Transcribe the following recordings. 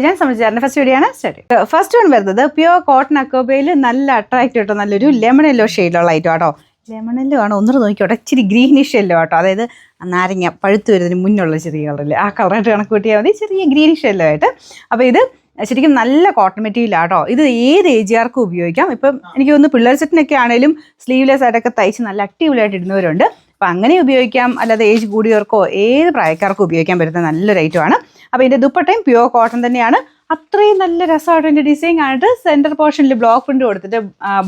ഞാൻ സംബന്ധിച്ചായിരുന്നു first video ആണ് start. First one വരുന്നത് പ്യുവർ കോട്ടൺ അക്കോബയിൽ നല്ല അട്രാക്റ്റീവ് ആയിട്ടോ നല്ലൊരു ലെമൺ യെല്ലോ ഷെയ്ഡിലുള്ള ഐറ്റം ആട്ടോ. ലെമൺ യെല്ലോ ആണ്, ഒന്നുകൂടെ നോക്കിയോട്ടെ, ഇച്ചിരി ഗ്രീനിഷ് യെല്ലോ ആട്ടോ, അതായത് നാരങ്ങ പഴുത്ത് വരുന്നതിന് മുന്നുള്ള ചെറിയ കളറിൽ ആ കളറായിട്ട് കണക്ക് കൂട്ടിയാൽ മതി, ചെറിയ ഗ്രീനിഷ് യെല്ലോ ആയിട്ട്. അപ്പോൾ ഇത് ശരിക്കും നല്ല കോട്ടൺ മെറ്റീരിയൽ ആട്ടോ. ഇത് ഏത് ഏജുകാർക്കും ഉപയോഗിക്കാം. ഇപ്പം എനിക്ക് തോന്നുന്നു പിള്ളേർ സെറ്റിനൊക്കെ ആണെങ്കിലും സ്ലീവ്ലെസ് ആയിട്ടൊക്കെ തയ്ച്ച് നല്ല അടിപൊളിയായിട്ട് ഇടുന്നവരുണ്ട്. അപ്പോൾ അങ്ങനെ ഉപയോഗിക്കാം, അല്ലാതെ ഏജ് കൂടിയവർക്കോ ഏത് പ്രായക്കാർക്കും ഉപയോഗിക്കാൻ പറ്റുന്ന നല്ലൊരു ഐറ്റമാണ്. അപ്പോൾ ഇതിൻ്റെ ദുപ്പട്ടയും പ്യുവർ കോട്ടൺ തന്നെയാണ്. അത്രയും നല്ല രസമായിട്ട് ഇതിൻ്റെ ഡിസൈൻ ആയിട്ട് സെൻറ്റർ പോർഷനിൽ ബ്ലോക്ക് പ്രിൻ്റ് കൊടുത്തിട്ട്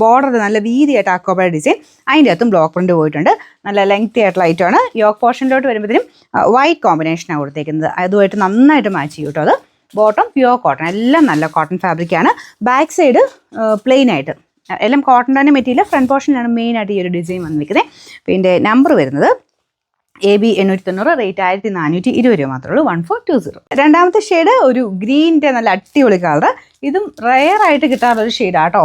ബോർഡർ നല്ല വീതിയായിട്ട് അക്കോബയുടെ ഡിസൈൻ, അതിൻ്റെ അകത്തും ബ്ലോക്ക് പ്രിൻ്റ് പോയിട്ടുണ്ട്. നല്ല ലെങ്തി ആയിട്ടുള്ള ഐറ്റമാണ്. യോക്ക് പോർഷനിലോട്ട് വരുമ്പോഴത്തേനും വൈറ്റ് കോമ്പിനേഷനാണ് കൊടുത്തേക്കുന്നത്, അതുമായിട്ട് നന്നായിട്ട് മാച്ച് ചെയ്യും കേട്ടോ. അത് ബോട്ടം പ്യുവർ കോട്ടൺ, എല്ലാം നല്ല കോട്ടൺ ഫാബ്രിക്കാണ്. ബാക്ക് സൈഡ് പ്ലെയിൻ ആയിട്ട് എല്ലാം കോട്ടൺ തന്നെ മെറ്റീരിയൽ. ഫ്രണ്ട് പോർഷനിലാണ് മെയിനായിട്ട് ഈ ഒരു ഡിസൈൻ വന്നിരിക്കുന്നത്. പിന്നെ നമ്പർ വരുന്നത് AB 890, റേറ്റ് 1420 രൂപ മാത്രമേ ഉള്ളൂ, 1420. രണ്ടാമത്തെ ഷെയ്ഡ് ഒരു ഗ്രീനിൻ്റെ നല്ല അടിപൊളി കളർ. ഇതും റെയർ ആയിട്ട് കിട്ടാറുള്ളൊരു ഷെയ്ഡാട്ടോ.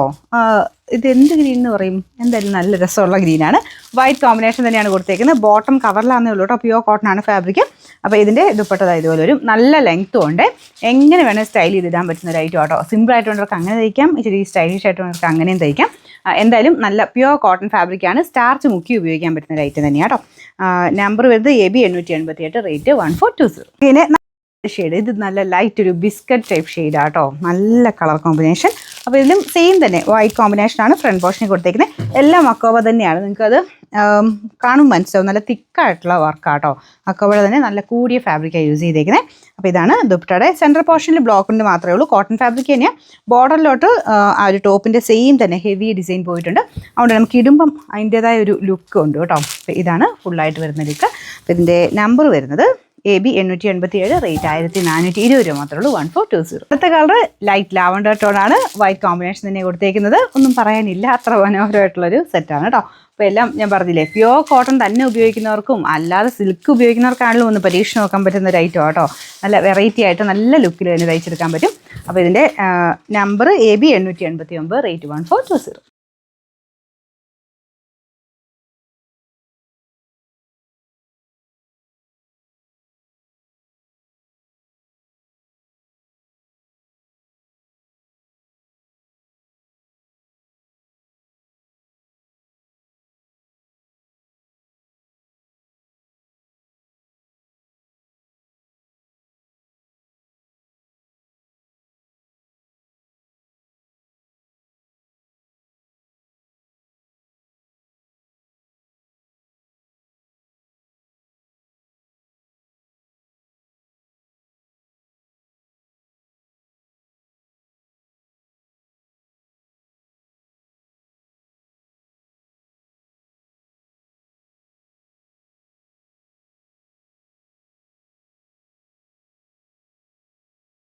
ഇത് എന്ത് ഗ്രീൻ എന്ന് പറയും, എന്തായാലും നല്ല രസമുള്ള ഗ്രീനാണ്. വൈറ്റ് കോമ്പിനേഷൻ തന്നെയാണ് കൊടുത്തേക്കുന്നത്. ബോട്ടം കവറിലാന്നേ ഉള്ളൂ കേട്ടോ, പ്യുവർ കോട്ടൺ ആണ് ഫാബ്രിക്. അപ്പോൾ ഇതിൻ്റെ ദുപ്പട്ട ഇതുപോലെ വരും. നല്ല ലെങ്ത്തും ഉണ്ട്, എങ്ങനെ വേണേൽ സ്റ്റൈൽ ചെയ്തിടാൻ പറ്റുന്ന ഒരു ഐറ്റം ആട്ടോ. സിമ്പിൾ ആയിട്ടുള്ളവർക്ക് അങ്ങനെ തയ്ക്കാം, ഇച്ചിരി സ്റ്റൈലിഷ് ആയിട്ടുള്ളവർക്ക് അങ്ങനെയും തയ്ക്കാം. എന്തായാലും നല്ല പ്യുവർ കോട്ടൺ ഫാബ്രിക്കാണ്. സ്റ്റാർച്ച് മുക്കി ഉപയോഗിക്കാൻ പറ്റുന്ന ഒരു ഐറ്റം തന്നെയാണ് കേട്ടോ. നമ്പർ വരുന്നത് AB 888, റേറ്റ് 1420. പിന്നെ ഷെയ്ഡ് ഇത് നല്ല ലൈറ്റ് ഒരു ബിസ്ക്കറ്റ് ടൈപ്പ് ഷെയ്ഡാട്ടോ, നല്ല കളർ കോമ്പിനേഷൻ. അപ്പോൾ ഇതിലും സെയിം തന്നെ വൈറ്റ് കോമ്പിനേഷനാണ് ഫ്രണ്ട് പോർഷനിൽ കൊടുത്തേക്കുന്നത്. എല്ലാം അക്കോബ തന്നെയാണ്, നിങ്ങൾക്കത് കാണുമ്പോൾ മനസ്സിലാവും. നല്ല തിക്കായിട്ടുള്ള വർക്കാട്ടോ. അക്കോബയുടെ തന്നെ നല്ല കൂടിയ ഫാബ്രിക്കാണ് യൂസ് ചെയ്തേക്കുന്നത്. അപ്പോൾ ഇതാണ് ദുപ്പട്ടയുടെ സെൻട്രൽ പോർഷനിൽ ബ്ലോക്കിൻ്റെ മാത്രമേ ഉള്ളൂ. കോട്ടൺ ഫാബ്രിക് തന്നെയാണ്. ബോർഡറിലോട്ട് ആ ഒരു ടോപ്പിൻ്റെ സെയിം തന്നെ ഹെവി ഡിസൈൻ പോയിട്ടുണ്ട്. അതുകൊണ്ട് നമുക്ക് ഇടുമ്പം അതിൻ്റേതായ ഒരു ലുക്ക് ഉണ്ട് കേട്ടോ. അപ്പോൾ ഇതാണ് ഫുള്ളായിട്ട് വരുന്ന ലുക്ക്. അപ്പോൾ ഇതിൻ്റെ നമ്പർ വരുന്നത് AB 887, റേറ്റ് 1420 രൂപ മാത്രമേ ഉള്ളൂ, 1420. അടുത്ത കളർ ലൈറ്റ് ലാവണ്ടർ ടോണാണ്. വൈറ്റ് കോമ്പിനേഷൻ തന്നെ കൊടുത്തേക്കുന്നത്. ഒന്നും പറയാനില്ല, അത്ര മനോഹരമായിട്ടുള്ളൊരു സെറ്റാണ് കേട്ടോ. അപ്പോൾ എല്ലാം ഞാൻ പറഞ്ഞില്ലേ, പ്യുവർ കോട്ടൺ തന്നെ ഉപയോഗിക്കുന്നവർക്കും അല്ലാതെ സിൽക്ക് ഉപയോഗിക്കുന്നവർക്കാണെങ്കിലും ഒന്ന് പരീക്ഷ നോക്കാൻ പറ്റുന്ന ഒരു ഐറ്റം കേട്ടോ. നല്ല വെറൈറ്റി ആയിട്ട് നല്ല ലുക്കിൽ തന്നെ തയ്ച്ചെടുക്കാൻ പറ്റും. അപ്പോൾ ഇതിൻ്റെ നമ്പർ AB 889, റേറ്റ് 1420.